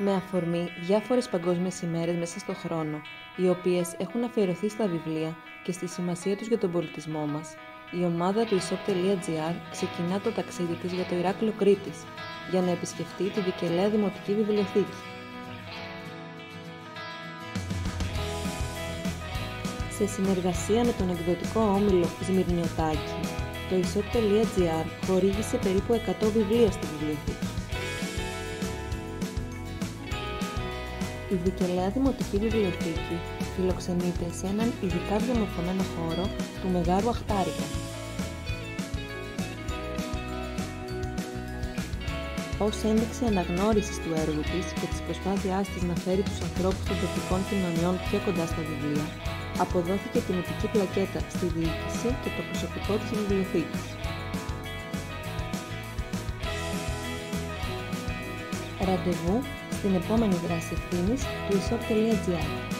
με αφορμή διάφορες παγκόσμιες ημέρες μέσα στον χρόνο, οι οποίες έχουν αφιερωθεί στα βιβλία και στη σημασία τους για τον πολιτισμό μας. Η ομάδα του Aesop.gr ξεκινά το ταξίδι της για το Ηράκλειο Κρήτης, για να επισκεφτεί τη Βικελαία Δημοτική Βιβλιοθήκη. Σε συνεργασία με τον εκδοτικό όμιλο Σμυρνιωτάκη, το Aesop.gr χορήγησε περίπου 100 βιβλία στη βιβλιοθήκη. Η Βικελαία Δημοτική Βιβλιοθήκη φιλοξενείται σε έναν ειδικά διαμορφωμένο χώρο του Μεγάρου Αχτάρικα. Ως ένδειξη αναγνώρισης του έργου της και της προσπάθειάς της να φέρει τους ανθρώπους των τοπικών κοινωνιών πιο κοντά στα βιβλία, αποδόθηκε τιμητική πλακέτα στη διοίκηση και το προσωπικό της βιβλιοθήκης. Ραντεβού στην επόμενη δράση ευθύνης του Aesop.gr.